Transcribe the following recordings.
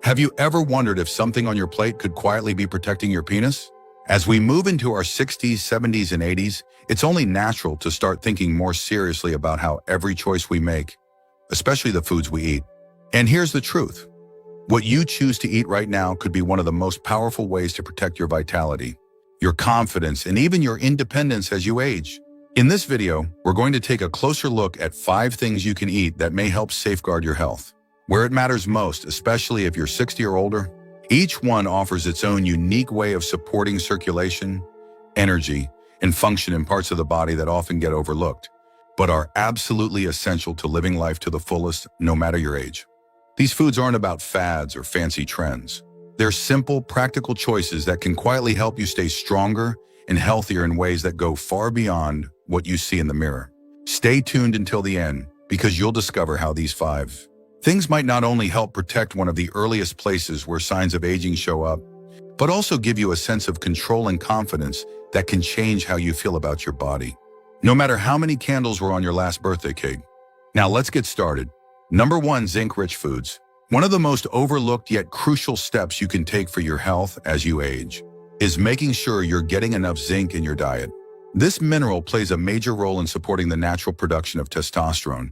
Have you ever wondered if something on your plate could quietly be protecting your penis? As we move into our 60s, 70s, and 80s, it's only natural to start thinking more seriously about how every choice we make, especially the foods we eat. And here's the truth. What you choose to eat right now could be one of the most powerful ways to protect your vitality, your confidence, and even your independence as you age. In this video, we're going to take a closer look at 5 things you can eat that may help safeguard your health, where it matters most, especially if you're 60 or older. Each one offers its own unique way of supporting circulation, energy, and function in parts of the body that often get overlooked, but are absolutely essential to living life to the fullest, no matter your age. These foods aren't about fads or fancy trends. They're simple, practical choices that can quietly help you stay stronger and healthier in ways that go far beyond what you see in the mirror. Stay tuned until the end, because you'll discover how these 5 things might not only help protect one of the earliest places where signs of aging show up, but also give you a sense of control and confidence that can change how you feel about your body, no matter how many candles were on your last birthday cake. Now let's get started. Number 1, zinc-rich foods. One of the most overlooked yet crucial steps you can take for your health as you age is making sure you're getting enough zinc in your diet. This mineral plays a major role in supporting the natural production of testosterone,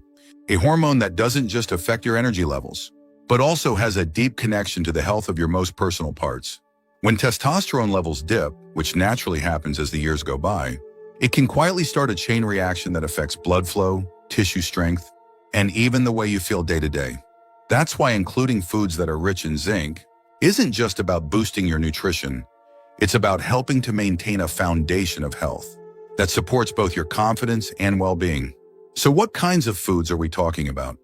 a hormone that doesn't just affect your energy levels, but also has a deep connection to the health of your most personal parts. When testosterone levels dip, which naturally happens as the years go by, it can quietly start a chain reaction that affects blood flow, tissue strength, and even the way you feel day to day. That's why including foods that are rich in zinc isn't just about boosting your nutrition. It's about helping to maintain a foundation of health that supports both your confidence and well-being. So what kinds of foods are we talking about?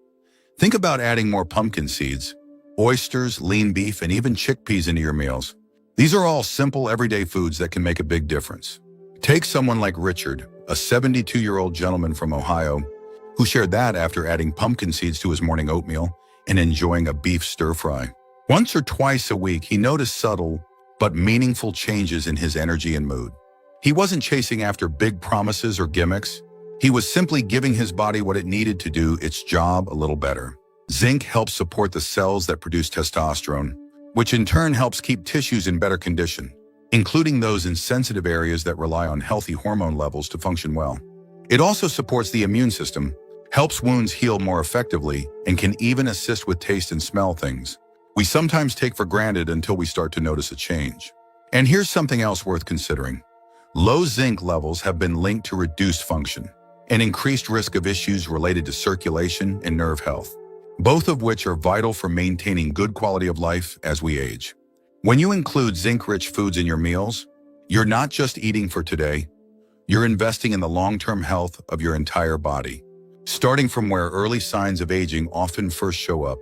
Think about adding more pumpkin seeds, oysters, lean beef, and even chickpeas into your meals. These are all simple, everyday foods that can make a big difference. Take someone like Richard, a 72-year-old gentleman from Ohio, who shared that after adding pumpkin seeds to his morning oatmeal and enjoying a beef stir-fry. Once or twice a week, he noticed subtle but meaningful changes in his energy and mood. He wasn't chasing after big promises or gimmicks. He was simply giving his body what it needed to do its job a little better. Zinc helps support the cells that produce testosterone, which in turn helps keep tissues in better condition, including those in sensitive areas that rely on healthy hormone levels to function well. It also supports the immune system, helps wounds heal more effectively, and can even assist with taste and smell things we sometimes take for granted until we start to notice a change. And here's something else worth considering. Low zinc levels have been linked to reduced function and increased risk of issues related to circulation and nerve health, both of which are vital for maintaining good quality of life as we age. When you include zinc-rich foods in your meals, you're not just eating for today, you're investing in the long-term health of your entire body. Starting from where early signs of aging often first show up,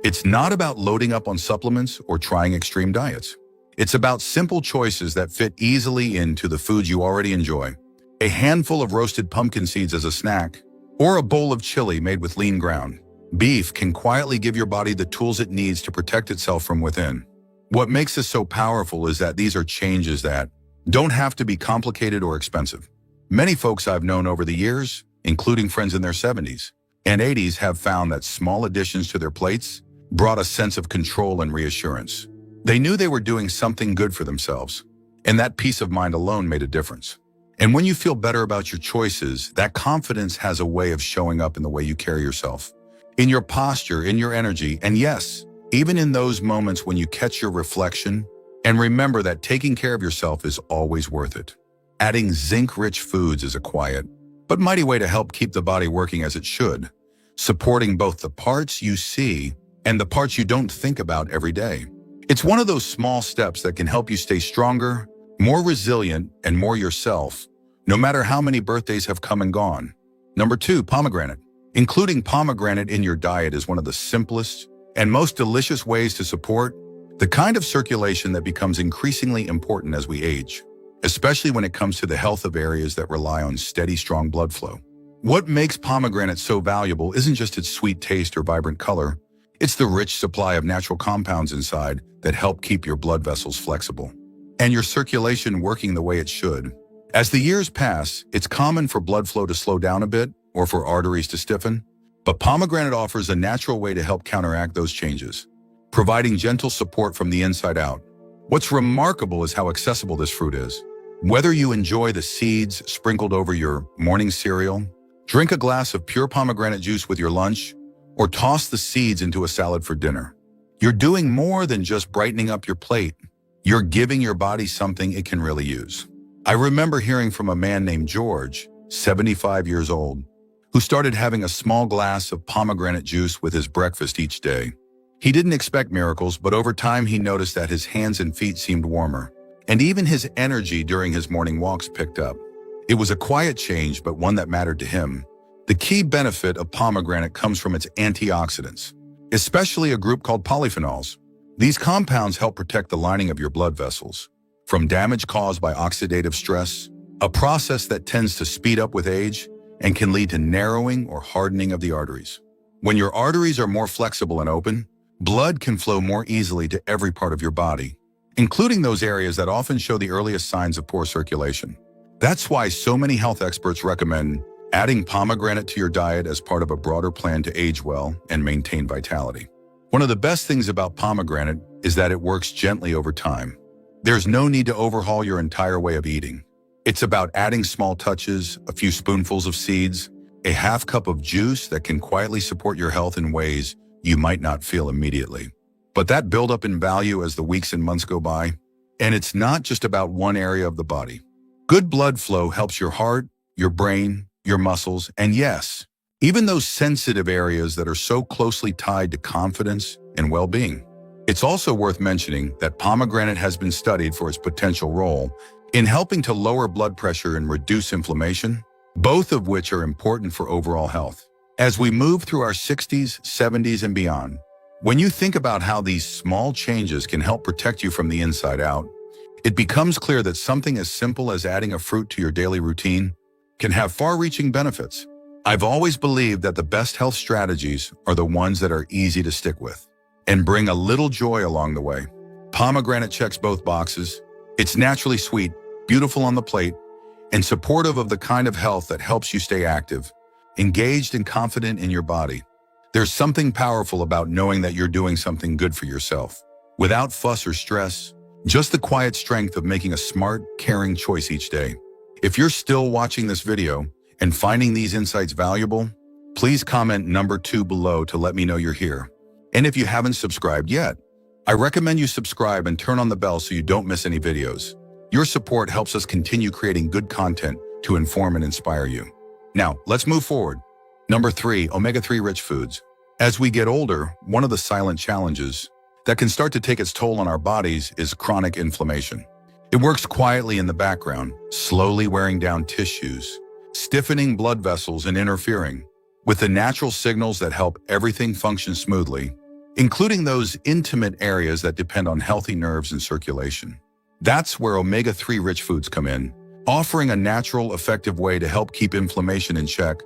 it's not about loading up on supplements or trying extreme diets. It's about simple choices that fit easily into the foods you already enjoy. A handful of roasted pumpkin seeds as a snack, or a bowl of chili made with lean ground beef can quietly give your body the tools it needs to protect itself from within. What makes this so powerful is that these are changes that don't have to be complicated or expensive. Many folks I've known over the years, including friends in their 70s and 80s, have found that small additions to their plates brought a sense of control and reassurance. They knew they were doing something good for themselves, and that peace of mind alone made a difference. And when you feel better about your choices, that confidence has a way of showing up in the way you carry yourself, in your posture, in your energy, and yes, even in those moments when you catch your reflection. And remember that taking care of yourself is always worth it. Adding zinc-rich foods is a quiet but mighty way to help keep the body working as it should, supporting both the parts you see and the parts you don't think about every day. It's one of those small steps that can help you stay stronger, more resilient, and more yourself, no matter how many birthdays have come and gone. Number 2, pomegranate. Including pomegranate in your diet is one of the simplest and most delicious ways to support the kind of circulation that becomes increasingly important as we age, especially when it comes to the health of areas that rely on steady, strong blood flow. What makes pomegranate so valuable isn't just its sweet taste or vibrant color. It's the rich supply of natural compounds inside that help keep your blood vessels flexible and your circulation working the way it should. As the years pass, it's common for blood flow to slow down a bit or for arteries to stiffen, but pomegranate offers a natural way to help counteract those changes. providing gentle support from the inside out. What's remarkable is how accessible this fruit is. Whether you enjoy the seeds sprinkled over your morning cereal, drink a glass of pure pomegranate juice with your lunch, or toss the seeds into a salad for dinner, you're doing more than just brightening up your plate. You're giving your body something it can really use. I remember hearing from a man named George, 75 years old, who started having a small glass of pomegranate juice with his breakfast each day. He didn't expect miracles, but over time he noticed that his hands and feet seemed warmer, and even his energy during his morning walks picked up. It was a quiet change, but one that mattered to him. The key benefit of pomegranate comes from its antioxidants, especially a group called polyphenols. These compounds help protect the lining of your blood vessels from damage caused by oxidative stress, a process that tends to speed up with age and can lead to narrowing or hardening of the arteries. When your arteries are more flexible and open, blood can flow more easily to every part of your body, including those areas that often show the earliest signs of poor circulation. That's why so many health experts recommend adding pomegranate to your diet as part of a broader plan to age well and maintain vitality. One of the best things about pomegranate is that it works gently over time. There's no need to overhaul your entire way of eating. It's about adding small touches, a few spoonfuls of seeds, a half cup of juice that can quietly support your health in ways you might not feel immediately. But that build up in value as the weeks and months go by. And it's not just about one area of the body. Good blood flow helps your heart, your brain, your muscles, and yes, even those sensitive areas that are so closely tied to confidence and well-being. It's also worth mentioning that pomegranate has been studied for its potential role in helping to lower blood pressure and reduce inflammation, both of which are important for overall health. As we move through our 60s, 70s, and beyond, when you think about how these small changes can help protect you from the inside out, it becomes clear that something as simple as adding a fruit to your daily routine can have far-reaching benefits. I've always believed that the best health strategies are the ones that are easy to stick with and bring a little joy along the way. Pomegranate checks both boxes. It's naturally sweet, beautiful on the plate, and supportive of the kind of health that helps you stay active, engaged, and confident in your body. There's something powerful about knowing that you're doing something good for yourself, without fuss or stress, just the quiet strength of making a smart, caring choice each day. If you're still watching this video and finding these insights valuable, please comment number 2 below to let me know you're here. And if you haven't subscribed yet, I recommend you subscribe and turn on the bell so you don't miss any videos. Your support helps us continue creating good content to inform and inspire you. Now, let's move forward. Number 3, omega-3 rich foods. As we get older, one of the silent challenges that can start to take its toll on our bodies is chronic inflammation. It works quietly in the background, slowly wearing down tissues, stiffening blood vessels, and interfering with the natural signals that help everything function smoothly, including those intimate areas that depend on healthy nerves and circulation. That's where omega-3 rich foods come in, offering a natural, effective way to help keep inflammation in check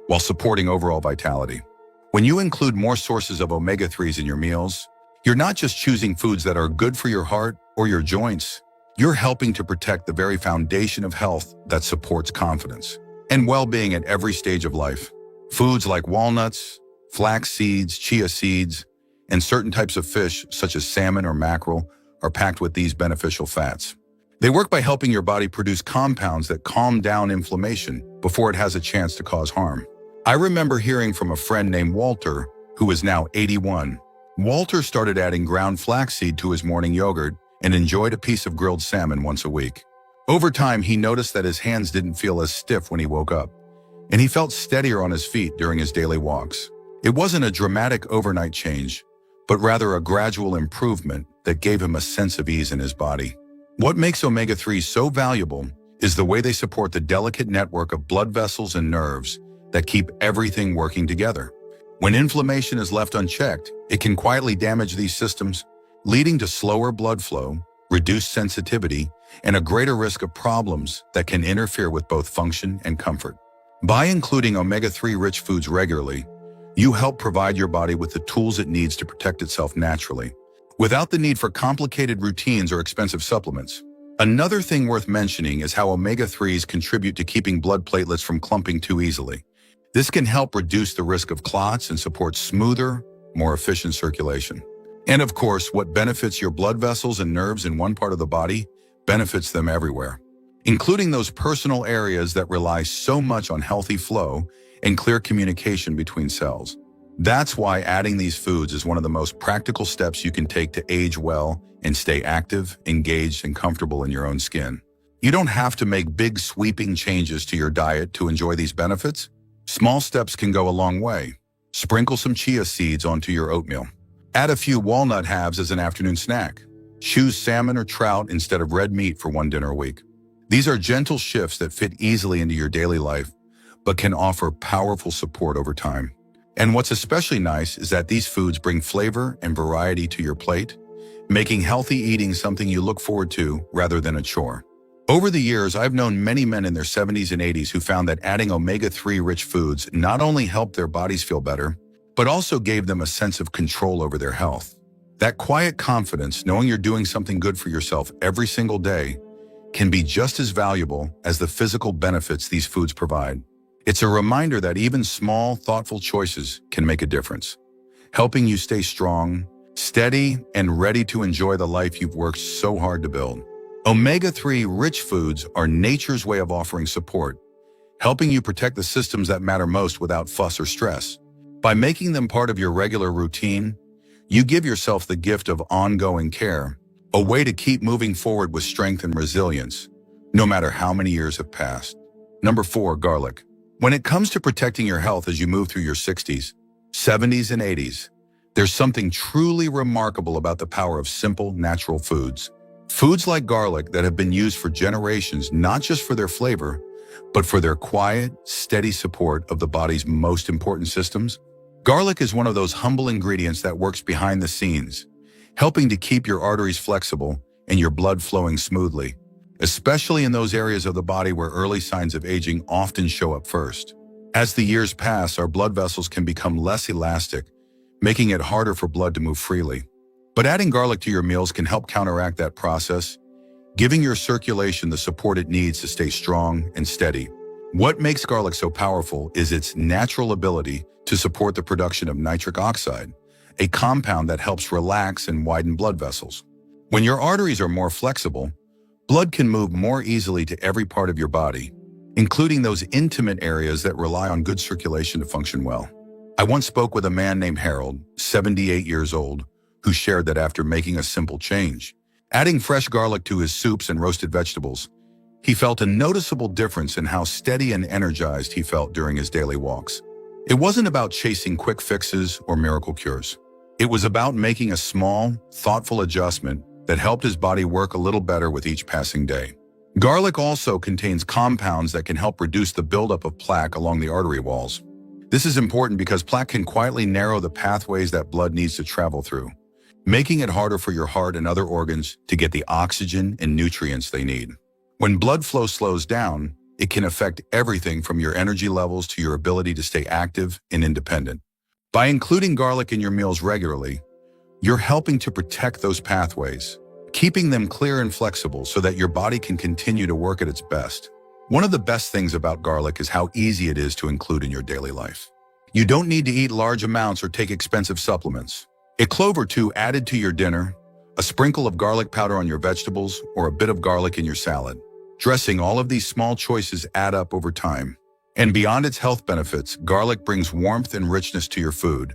while supporting overall vitality. When you include more sources of omega-3s in your meals, you're not just choosing foods that are good for your heart or your joints. You're helping to protect the very foundation of health that supports confidence and well-being at every stage of life. Foods like walnuts, flax seeds, chia seeds, and certain types of fish, such as salmon or mackerel, are packed with these beneficial fats. They work by helping your body produce compounds that calm down inflammation before it has a chance to cause harm. I remember hearing from a friend named Walter, who is now 81. Walter started adding ground flaxseed to his morning yogurt and enjoyed a piece of grilled salmon once a week. Over time, he noticed that his hands didn't feel as stiff when he woke up, and he felt steadier on his feet during his daily walks. It wasn't a dramatic overnight change, but rather a gradual improvement that gave him a sense of ease in his body. What makes omega-3 so valuable is the way they support the delicate network of blood vessels and nerves that keep everything working together. When inflammation is left unchecked, it can quietly damage these systems, leading to slower blood flow, reduced sensitivity, and a greater risk of problems that can interfere with both function and comfort. By including omega-3 rich foods regularly, you help provide your body with the tools it needs to protect itself naturally, without the need for complicated routines or expensive supplements. Another thing worth mentioning is how omega-3s contribute to keeping blood platelets from clumping too easily. This can help reduce the risk of clots and support smoother, more efficient circulation. And of course, what benefits your blood vessels and nerves in one part of the body benefits them everywhere, including those personal areas that rely so much on healthy flow and clear communication between cells. That's why adding these foods is one of the most practical steps you can take to age well and stay active, engaged, and comfortable in your own skin. You don't have to make big sweeping changes to your diet to enjoy these benefits. Small steps can go a long way. Sprinkle some chia seeds onto your oatmeal. Add a few walnut halves as an afternoon snack. Choose salmon or trout instead of red meat for one dinner a week. These are gentle shifts that fit easily into your daily life, but can offer powerful support over time. And what's especially nice is that these foods bring flavor and variety to your plate, making healthy eating something you look forward to rather than a chore. Over the years, I've known many men in their 70s and 80s who found that adding omega-3 rich foods not only helped their bodies feel better, but also gave them a sense of control over their health. That quiet confidence, knowing you're doing something good for yourself every single day, can be just as valuable as the physical benefits these foods provide. It's a reminder that even small, thoughtful choices can make a difference, helping you stay strong, steady, and ready to enjoy the life you've worked so hard to build. Omega-3 rich foods are nature's way of offering support, helping you protect the systems that matter most without fuss or stress. By making them part of your regular routine, you give yourself the gift of ongoing care, a way to keep moving forward with strength and resilience, no matter how many years have passed. Number 4, garlic. When it comes to protecting your health as you move through your 60s, 70s, and 80s, there's something truly remarkable about the power of simple, natural foods. Foods like garlic that have been used for generations, not just for their flavor, but for their quiet, steady support of the body's most important systems. Garlic is one of those humble ingredients that works behind the scenes, helping to keep your arteries flexible and your blood flowing smoothly, especially in those areas of the body where early signs of aging often show up first. As the years pass, our blood vessels can become less elastic, making it harder for blood to move freely. But adding garlic to your meals can help counteract that process, giving your circulation the support it needs to stay strong and steady. What makes garlic so powerful is its natural ability to support the production of nitric oxide, a compound that helps relax and widen blood vessels. When your arteries are more flexible, blood can move more easily to every part of your body, including those intimate areas that rely on good circulation to function well. I once spoke with a man named Harold, 78 years old, who shared that after making a simple change, adding fresh garlic to his soups and roasted vegetables, he felt a noticeable difference in how steady and energized he felt during his daily walks. It wasn't about chasing quick fixes or miracle cures. It was about making a small, thoughtful adjustment that helped his body work a little better with each passing day. Garlic also contains compounds that can help reduce the buildup of plaque along the artery walls. This is important because plaque can quietly narrow the pathways that blood needs to travel through, making it harder for your heart and other organs to get the oxygen and nutrients they need. When blood flow slows down, it can affect everything from your energy levels to your ability to stay active and independent. By including garlic in your meals regularly, you're helping to protect those pathways, keeping them clear and flexible so that your body can continue to work at its best. One of the best things about garlic is how easy it is to include in your daily life. You don't need to eat large amounts or take expensive supplements. A clove or two added to your dinner, a sprinkle of garlic powder on your vegetables, or a bit of garlic in your salad. Dressing, all of these small choices add up over time. And beyond its health benefits, garlic brings warmth and richness to your food,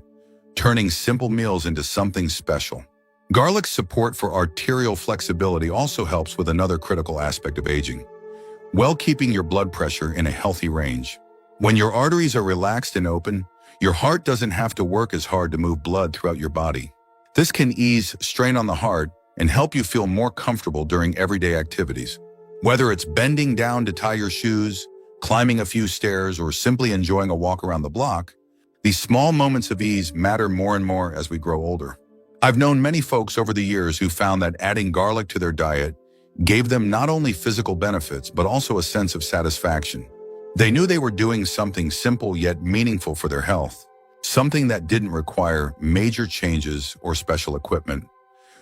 turning simple meals into something special. Garlic's support for arterial flexibility also helps with another critical aspect of aging, while keeping your blood pressure in a healthy range. When your arteries are relaxed and open, your heart doesn't have to work as hard to move blood throughout your body. This can ease strain on the heart and help you feel more comfortable during everyday activities. Whether it's bending down to tie your shoes, climbing a few stairs, or simply enjoying a walk around the block, these small moments of ease matter more and more as we grow older. I've known many folks over the years who found that adding garlic to their diet gave them not only physical benefits, but also a sense of satisfaction. They knew they were doing something simple yet meaningful for their health, something that didn't require major changes or special equipment,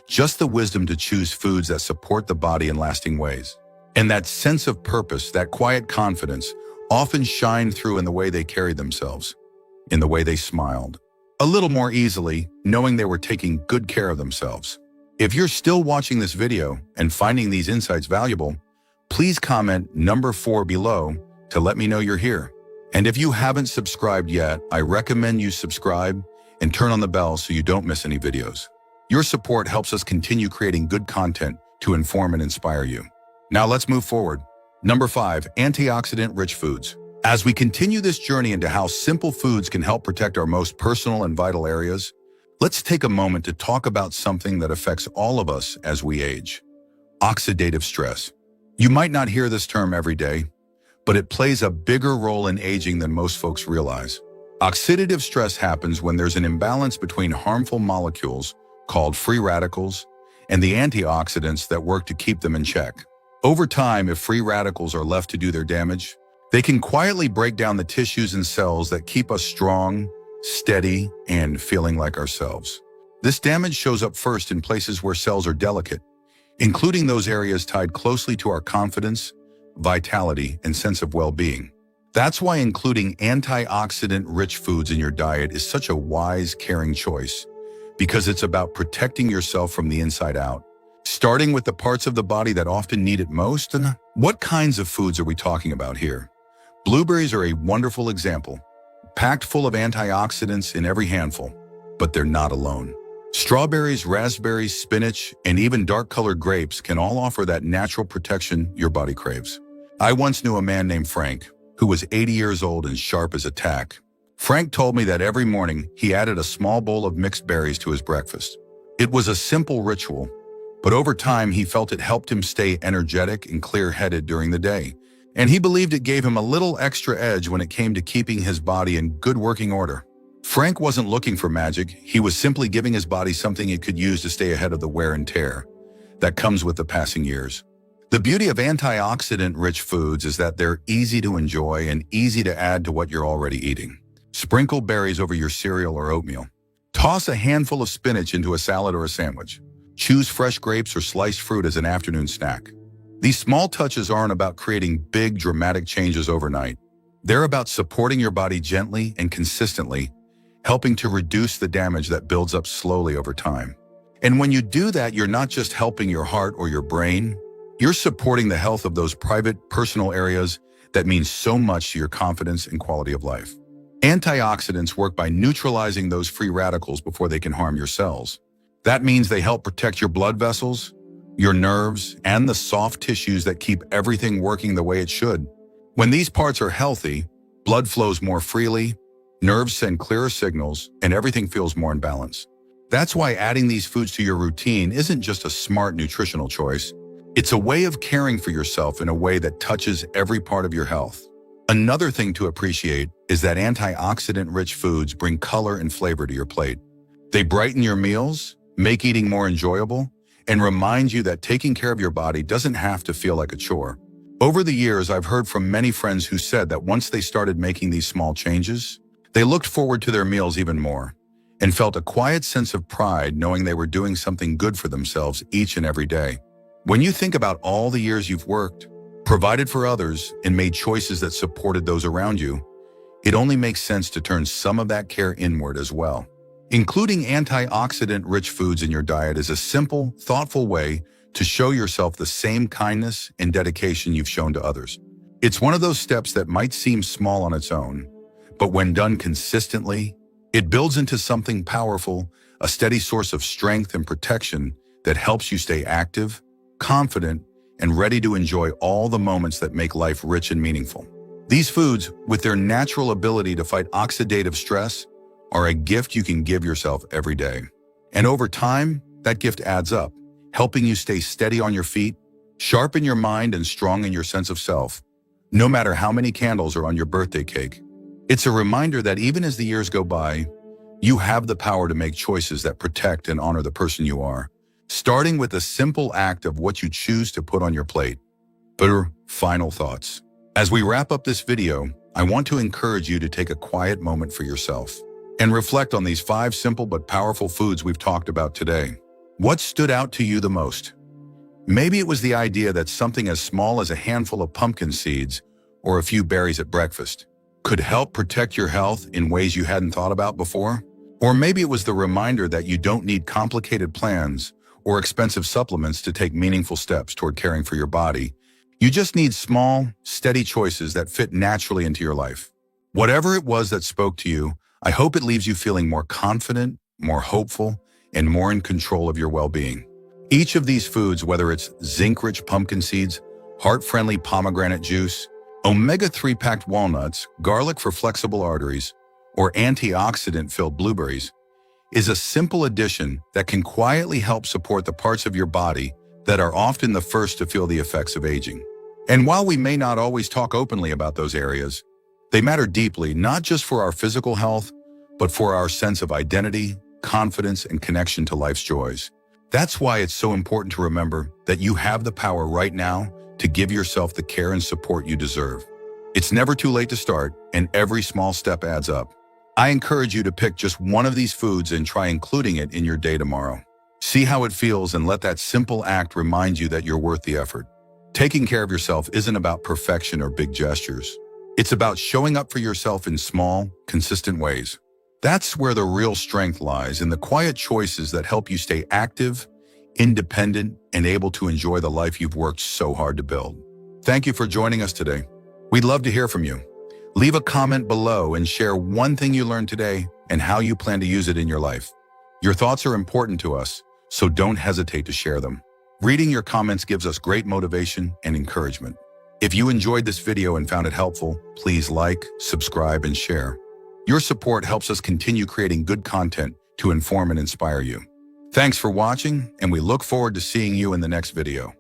just the wisdom to choose foods that support the body in lasting ways. And that sense of purpose, that quiet confidence, often shined through in the way they carried themselves, in the way they smiled. a little more easily, knowing they were taking good care of themselves. If you're still watching this video and finding these insights valuable, please comment number 4 below to let me know you're here. And if you haven't subscribed yet, I recommend you subscribe and turn on the bell so you don't miss any videos. Your support helps us continue creating good content to inform and inspire you. Now let's move forward. Number 5, antioxidant-rich foods. As we continue this journey into how simple foods can help protect our most personal and vital areas, let's take a moment to talk about something that affects all of us as we age: oxidative stress. You might not hear this term every day, but it plays a bigger role in aging than most folks realize. Oxidative stress happens when there's an imbalance between harmful molecules, called free radicals, and the antioxidants that work to keep them in check. Over time, if free radicals are left to do their damage, they can quietly break down the tissues and cells that keep us strong, steady, and feeling like ourselves. This damage shows up first in places where cells are delicate, including those areas tied closely to our confidence, vitality, and sense of well-being. That's why including antioxidant-rich foods in your diet is such a wise, caring choice, because it's about protecting yourself from the inside out. Starting with the parts of the body that often need it most, and what kinds of foods are we talking about here? Blueberries are a wonderful example, packed full of antioxidants in every handful, but they're not alone. Strawberries, raspberries, spinach, and even dark-colored grapes can all offer that natural protection your body craves. I once knew a man named Frank, who was 80 years old and sharp as a tack. Frank told me that every morning he added a small bowl of mixed berries to his breakfast. It was a simple ritual, but over time he felt it helped him stay energetic and clear-headed during the day. And he believed it gave him a little extra edge when it came to keeping his body in good working order. Frank wasn't looking for magic, he was simply giving his body something it could use to stay ahead of the wear and tear that comes with the passing years. The beauty of antioxidant-rich foods is that they're easy to enjoy and easy to add to what you're already eating. Sprinkle berries over your cereal or oatmeal. Toss a handful of spinach into a salad or a sandwich. Choose fresh grapes or sliced fruit as an afternoon snack. These small touches aren't about creating big, dramatic changes overnight. They're about supporting your body gently and consistently, helping to reduce the damage that builds up slowly over time. And when you do that, you're not just helping your heart or your brain, you're supporting the health of those private, personal areas that mean so much to your confidence and quality of life. Antioxidants work by neutralizing those free radicals before they can harm your cells. That means they help protect your blood vessels, your nerves, and the soft tissues that keep everything working the way it should. When these parts are healthy, blood flows more freely, nerves send clearer signals, and everything feels more in balance. That's why adding these foods to your routine isn't just a smart nutritional choice. It's a way of caring for yourself in a way that touches every part of your health. Another thing to appreciate is that antioxidant-rich foods bring color and flavor to your plate. They brighten your meals, make eating more enjoyable, and remind you that taking care of your body doesn't have to feel like a chore. Over the years, I've heard from many friends who said that once they started making these small changes, they looked forward to their meals even more and felt a quiet sense of pride knowing they were doing something good for themselves each and every day. When you think about all the years you've worked, provided for others, and made choices that supported those around you, it only makes sense to turn some of that care inward as well. Including antioxidant-rich foods in your diet is a simple, thoughtful way to show yourself the same kindness and dedication you've shown to others. It's one of those steps that might seem small on its own, but when done consistently, it builds into something powerful, a steady source of strength and protection that helps you stay active, confident, and ready to enjoy all the moments that make life rich and meaningful. These foods, with their natural ability to fight oxidative stress, are a gift you can give yourself every day. And over time, that gift adds up, helping you stay steady on your feet, sharp in your mind, and strong in your sense of self, no matter how many candles are on your birthday cake. It's a reminder that even as the years go by, you have the power to make choices that protect and honor the person you are, starting with the simple act of what you choose to put on your plate. But final thoughts. As we wrap up this video, I want to encourage you to take a quiet moment for yourself and reflect on these 5 simple but powerful foods we've talked about today. What stood out to you the most? Maybe it was the idea that something as small as a handful of pumpkin seeds or a few berries at breakfast could help protect your health in ways you hadn't thought about before. Or maybe it was the reminder that you don't need complicated plans or expensive supplements to take meaningful steps toward caring for your body. You just need small, steady choices that fit naturally into your life. Whatever it was that spoke to you, I hope it leaves you feeling more confident, more hopeful, and more in control of your well-being. Each of these foods, whether it's zinc-rich pumpkin seeds, heart-friendly pomegranate juice, omega-3 packed walnuts, garlic for flexible arteries, or antioxidant-filled blueberries, is a simple addition that can quietly help support the parts of your body that are often the first to feel the effects of aging. And while we may not always talk openly about those areas, they matter deeply, not just for our physical health, but for our sense of identity, confidence, and connection to life's joys. That's why it's so important to remember that you have the power right now to give yourself the care and support you deserve. It's never too late to start, and every small step adds up. I encourage you to pick just one of these foods and try including it in your day tomorrow. See how it feels and let that simple act remind you that you're worth the effort. Taking care of yourself isn't about perfection or big gestures. It's about showing up for yourself in small, consistent ways. That's where the real strength lies, in the quiet choices that help you stay active, independent, and able to enjoy the life you've worked so hard to build. Thank you for joining us today. We'd love to hear from you. Leave a comment below and share one thing you learned today and how you plan to use it in your life. Your thoughts are important to us, so don't hesitate to share them. Reading your comments gives us great motivation and encouragement. If you enjoyed this video and found it helpful, please like, subscribe, and share. Your support helps us continue creating good content to inform and inspire you. Thanks for watching, and we look forward to seeing you in the next video.